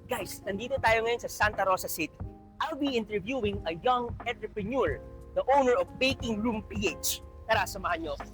Guys, nandito tayo ngayon sa Santa Rosa City. I'll be interviewing a young entrepreneur, the owner of Baking Room PH. Tara, samahan niyo ako.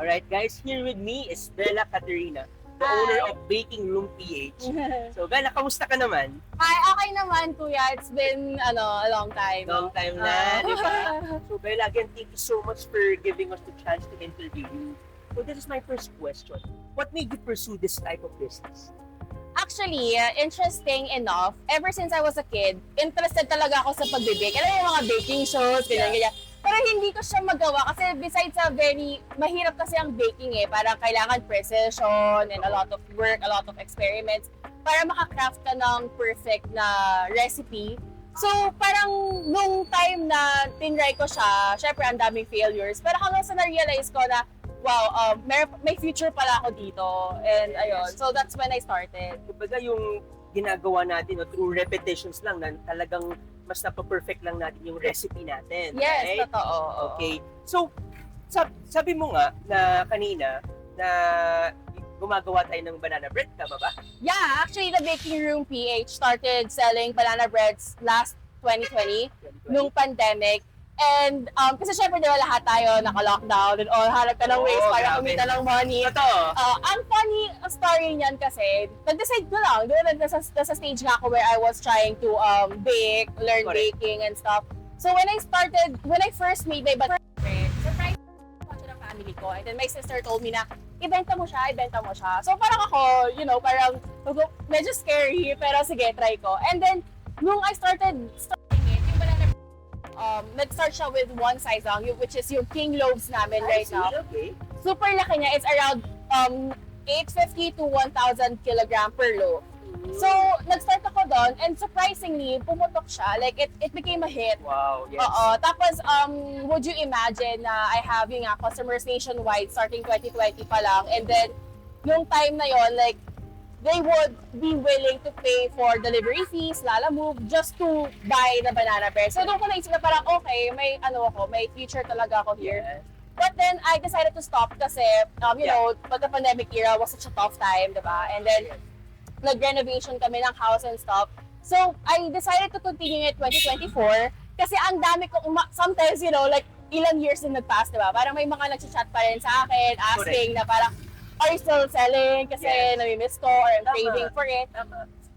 Alright guys, here with me is Katerina, the Hi. owner of Baking Room PH. So Bella, kamusta ka naman? Hi, okay naman kuya. It's been a long time. Long time na, di ba? So Bella, again, thank you so much for giving us the chance to interview you. So this is my first question. What made you pursue this type of business? Actually, interesting enough, ever since I was a kid, interested talaga ako sa pagbibake. Alam mo yung mga baking shows, ganyan. Pero hindi ko siya magawa kasi besides sa mahirap kasi ang baking parang kailangan precision and a lot of work, a lot of experiments para makakraft ka ng perfect na recipe. So, parang nung time na tinry ko siya, syempre ang daming failures, pero hanggang sa na-realize ko na, wow, may future pala ako dito. And ayun, so that's when I started. Kumbaga yung ginagawa natin through repetitions lang na talagang mas napaperfect lang natin yung recipe natin. Yes, right? totoo. Okay. So, sabi mo nga na kanina na gumagawa tayo ng banana bread, tama ba? Yeah, actually the Baking Room PH started selling banana breads last 2020 nung pandemic. And kasi syempre di ba lahat tayo naka-lockdown and all, hanap ka ng ways para kumita ng money. Totoo. Ang funny story niyan kasi, nag-decide ko lang, nasa stage nga ako where I was trying to bake, learn baking and stuff. So when I first made my banana bread, surprise ko ng family ko. And then my sister told me na, ibenta mo siya. So parang ako, parang medyo scary, pero sige, try ko. And then, nung I started it, yung banana bread, nag-start siya with one size lang, which is yung king loaves namin right now. Okay. Super laki niya. It's around 850 to 1,000 kilogram per loaf. So, nag-start ako doon and surprisingly, pumutok siya. Like, it became a hit. Wow, yes. Oo. Tapos, would you imagine na I have yung customers nationwide starting 2020 pa lang. And then, nung time na yon, like, they would be willing to pay for delivery fees, Lala Move, just to buy the banana bread. So, doon ko naisip na parang, okay, may future talaga ako here. Yes. But then, I decided to stop kasi, you know, the pandemic era was such a tough time, diba? And then, nag-renovation kami ng house and stuff. So, I decided to continue it 2024 kasi ang dami ko, sometimes, like, ilang years din nag-pass, diba? Parang may mga nag-chat pa rin sa akin, asking na parang, are you still selling? Kasi nami-miss ko or I'm craving for it.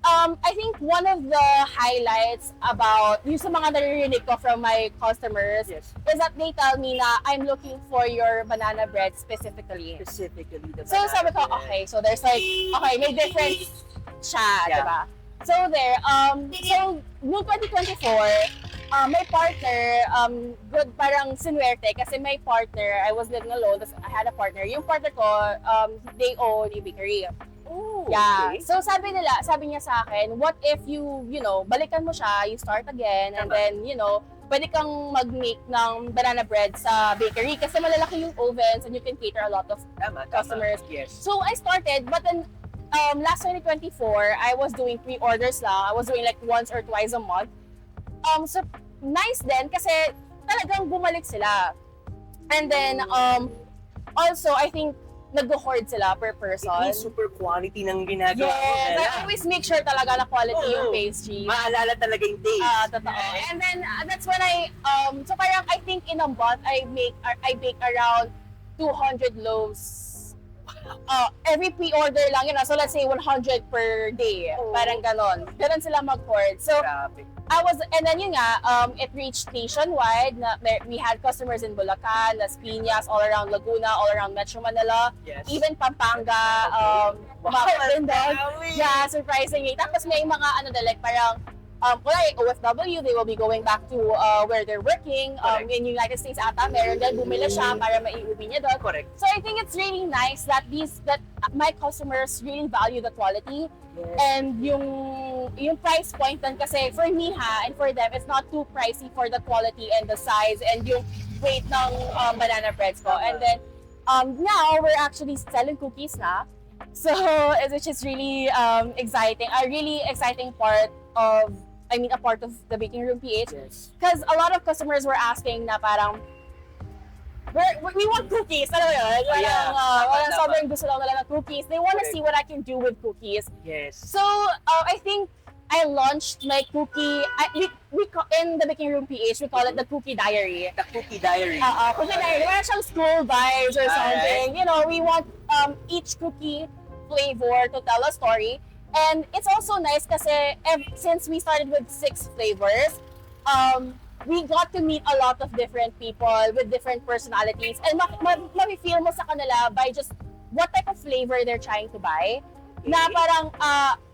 I think one of the highlights about yung sa mga naririnig ko from my customers is that they tell me na I'm looking for your banana bread specifically. Specifically the So sabi ko, bread. okay, so there's like, okay, may difference siya, diba? So there, so noong 2024, my partner, good parang sinuwerte kasi my partner, I was living alone, I had a partner. Yung partner ko, they own a bakery. Oh, Yeah. okay. So sabi niya sa akin, what if you balikan mo siya, you start again, and then, pwede kang mag-make ng banana bread sa bakery kasi malalaki yung ovens and you can cater a lot of customers. Yes. So I started, but then last 2024, I was doing pre-orders lang. I was doing like once or twice a month. So nice din kasi talagang bumalik sila. And then also I think nag-hoard sila per person. It is super quality ng ginagawa mo. Yes, Bella. I always make sure talaga na quality yung Oo. pastry. Maalala talaga yung taste. Totoo. Right? And then that's when so parang I think in a month I bake around 200 loaves. Every pre-order lang so let's say 100 per day. Oh. Parang ganon sila mag-hoard. So Grabe. and then yun nga, it reached nationwide. We had customers in Bulacan, Las Piñas, all around Laguna, all around Metro Manila, Yes. even Pampanga. Wow, Umabot din doon. dami. Yeah, surprisingly. Tapos may mga like parang OFW, they will be going back to where they're working. Correct. In United States ata, meron din, bumili siya para maiuwi niya doon. Correct. So I think it's really nice that my customers really value the quality. Yes. And yung price point then kasi for me and for them, it's not too pricey for the quality and the size and yung weight ng banana breads ko. And then now we're actually selling cookies na. So which is really exciting. A really exciting part of a part of the Baking Room PH. Yes. Because a lot of customers were asking na parang we want cookies. Alam mo yun? Parang sobrang gusto lang nila ng cookies. They want to see what I can do with cookies. Yes. So, I think I launched my cookie, in the Baking Room PH, we call it the Cookie Diary. The Cookie Diary. Cookie Diary. Wala siyang school vibes or something. You know, we want each cookie flavor to tell a story. And it's also nice kasi since we started with 6 flavors, we got to meet a lot of different people with different personalities. And ma-feel mo sa kanila by just what type of flavor they're trying to buy. Na parang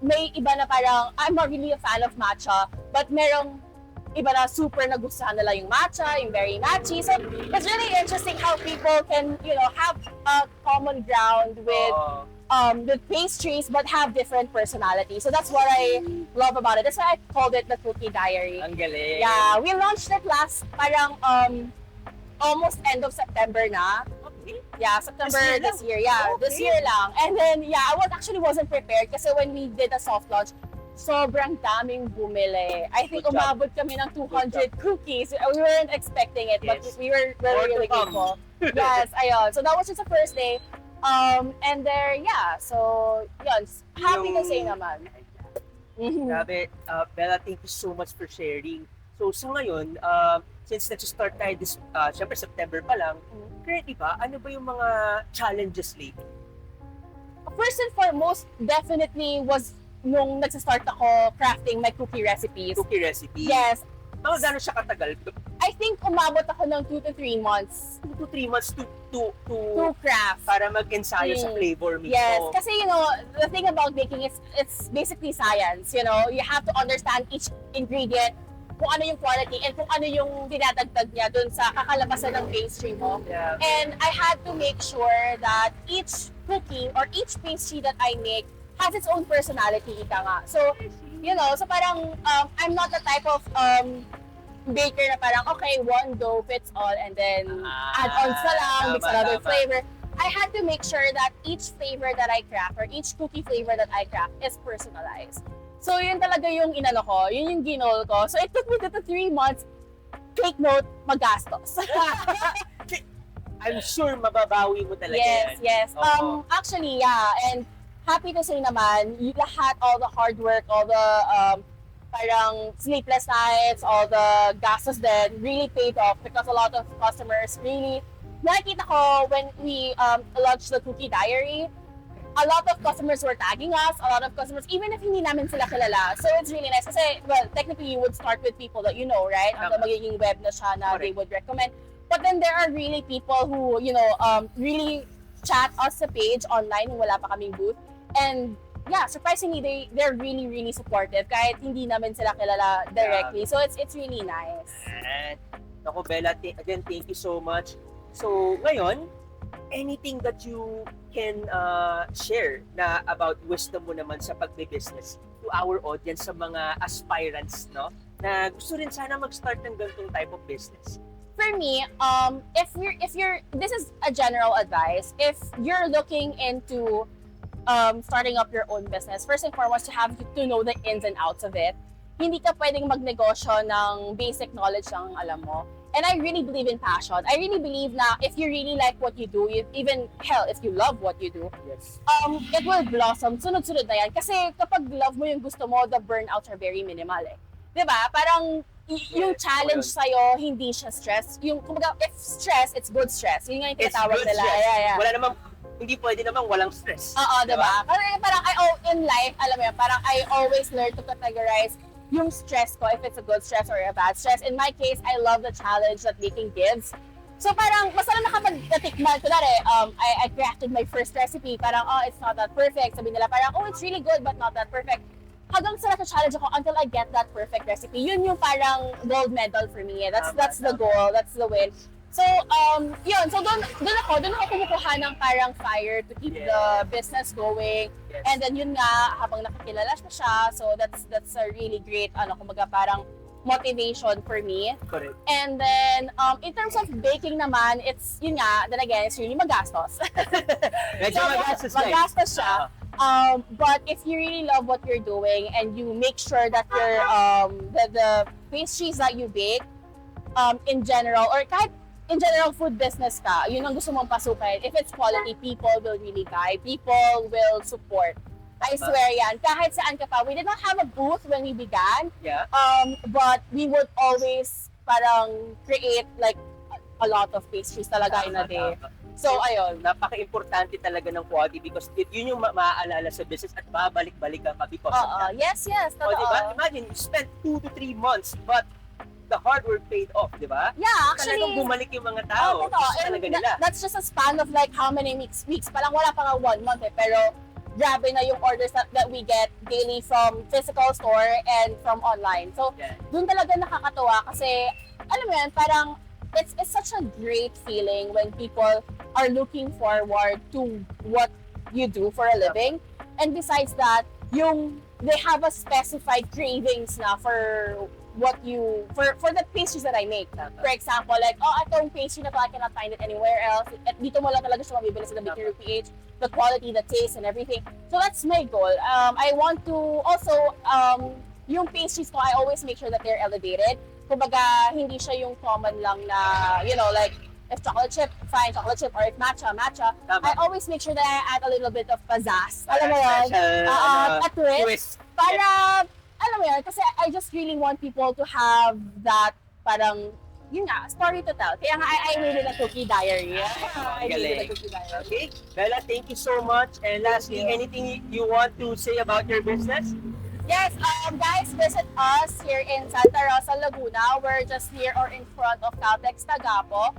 may iba na parang I'm not really a fan of matcha, but merong iba na super nagustuhan nila yung matcha, yung very matchy. So it's really interesting how people can, you know, have a common ground with pastries but have different personalities. So that's what I love about it. That's why I called it the Cookie Diary. Ang galing. Yeah, we launched it last parang almost end of September na. Yeah, September this year. Yeah, Okay. this year lang. And then, yeah, I wasn't prepared kasi when we did a soft launch, sobrang daming bumili. I think Good job. umabot kami ng 200 cookies. We weren't expecting it, but Yes. we were More really to come. grateful. Yes, ayun. So that was just the first day. And there, yeah, so, yun, happy to say naman. Mhm. Grabe, Bella, thank you so much for sharing. So sa ngayon, since nag-start tayo this, syempre September pa lang, currently ba, ano ba yung mga challenges lately? First and foremost, definitely was nung nagsa-start ako crafting my cookie recipes. Cookie recipe? Yes, Mga gano'n siya katagal? I think umabot ako ng 2 to 3 months 2 to 3 months to to craft. para mag-ensayo sa flavor mismo. Yes, kasi you know, the thing about baking is it's basically science, you know. You have to understand each ingredient, kung ano yung quality and kung ano yung dinadagdag niya dun sa kakalabasan ng pastry mo. Yeah. And I had to make sure that each cookie or each pastry that I make has its own personality, ika nga. So, you know, so parang I'm not the type of baker na parang, okay, one dough fits all and then add-ons na lang, mix another flavor. I had to make sure that each flavor that I craft or each cookie flavor that I craft is personalized. So, yun talaga yung inano ko, yun yung ginol ko. So, it took me 2 to 3 months. Take note, magastos. I'm sure mababawi mo talaga Yes, yan. yes. Oo. Actually, yeah, and happy to say naman, lahat, all the hard work, all the parang sleepless nights, all the gastos then really paid off because a lot of customers really, nakikita ko when we launched the Cookie Diary, a lot of customers were tagging us, a lot of customers, even if hindi namin sila kilala. So it's really nice kasi, well, technically you would start with people that you know, right? Hanggang magiging web na siya na they would recommend. But then there are really people who, you know, really chat us sa page online nung wala pa kaming booth. And yeah, surprisingly, they're really, really supportive kahit hindi namin sila kilala directly. So it's really nice. And, naku Bella, again, thank you so much. So, ngayon, anything that you can share na about wisdom mo naman sa pagbe-business to our audience, sa mga aspirants, no? Na gusto rin sana mag-start ng ganitong type of business. For me, if you're, this is a general advice. If you're looking into starting up your own business, first and foremost, you have to know the ins and outs of it. Hindi ka pwedeng magnegosyo ng basic knowledge lang alam mo. And I really believe in passion. I really believe na if you really like what you do, even hell, if you love what you do, Yes. it will blossom. Sunod-sunod na yan. Kasi kapag love mo yung gusto mo, the burnouts are very minimal eh. Diba? Parang yung challenge sa'yo, hindi siya stress. Yung, kumbaga, if stress, it's good stress. Yun nga yung tinatawag nila. Stress. Yeah. Wala namang, hindi pwede namang walang stress. Oo, diba? Parang in life, alam mo yan, parang I always learn to categorize yung stress ko, if it's a good stress or a bad stress. In my case, I love the challenge that baking gives. So parang, masarap na kapag natikman ko I crafted my first recipe, parang, oh, it's not that perfect. Sabi nila parang, oh, it's really good but not that perfect. hanggang sa nasa-challenge ako until I get that perfect recipe. Yun yung parang gold medal for me. That's the goal. That's the win. So, yun. So, doon ako kumukuha ng parang fire to keep the business going. Yes. And then, yun nga, habang nakikilala siya, so that's a really great, kumbaga parang motivation for me. Correct. And then, in terms of baking naman, it's, yun nga, then again, it's really magastos. Medyo magastos siya. But if you really love what you're doing and you make sure that your the pastries that you bake, in general, or kahit in general food business ka, yun ang gusto mong pasukin. If it's quality, people will really buy. People will support. I swear yan. Kahit saan ka pa. We did not have a booth when we began. Yeah. But we would always parang create like a lot of pastries talaga in a day. So, ayun. Napaka-importante talaga ng quality because yun yung maaalala sa business at babalik-balik ka because of that. Yes, O, totoo. diba? Imagine, you spent 2 to 3 months but the hard work paid off, di ba? Yeah, actually. Talagang bumalik yung mga tao. Totoo. Gusto talaga nila. That's just a span of like how many weeks. Parang wala pa nga 1 month pero grabe na yung orders that we get daily from physical store and from online. So, dun talaga nakakatuwa kasi, alam mo yan, parang it's such a great feeling when people are looking forward to what you do for a living. And besides that, they have a specified cravings na for what you for the pastries that I make. For example, like, itong pastry na to, I cannot find it anywhere else. At dito mo lang talaga siya mabibili sa the Bakery PH, the quality, the taste, and everything. So that's my goal. I want to also, yung pastries ko, I always make sure that they're elevated. Kumbaga, hindi siya yung common lang na, like, if chocolate chip, fine, chocolate chip, or if matcha. I always make sure that I add a little bit of pizzazz. Alam mo yun? A twist. Para, alam mo yun, kasi I just really want people to have that parang, yun nga, story to tell. Kaya nga, I made it a cookie diary. I made it a cookie diary. Okay. Bella, thank you so much. And lastly, anything you want to say about your business? Yes, guys, visit us here in Santa Rosa, Laguna. We're just near or in front of Caltex Tagapo.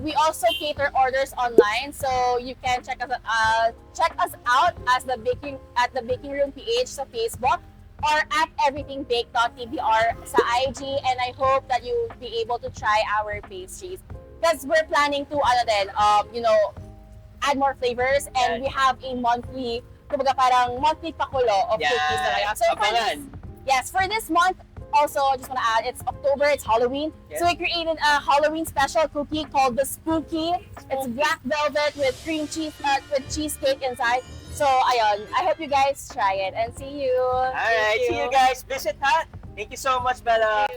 We also cater orders online, so you can check us out as the Baking Room PH sa Facebook or at everythingbake.tbr sa IG, and I hope that you'll be able to try our pastries because we're planning to add more flavors, and we have a monthly pakulo of cookies talaga. So for this month, also, I just want to add, it's October, it's Halloween. Yes. So we created a Halloween special cookie called the Spooky. It's black velvet with cream cheese, with cheesecake inside. So, ayun, I hope you guys try it and see you. Alright, see you guys. Visit ha. Thank you so much, Bella.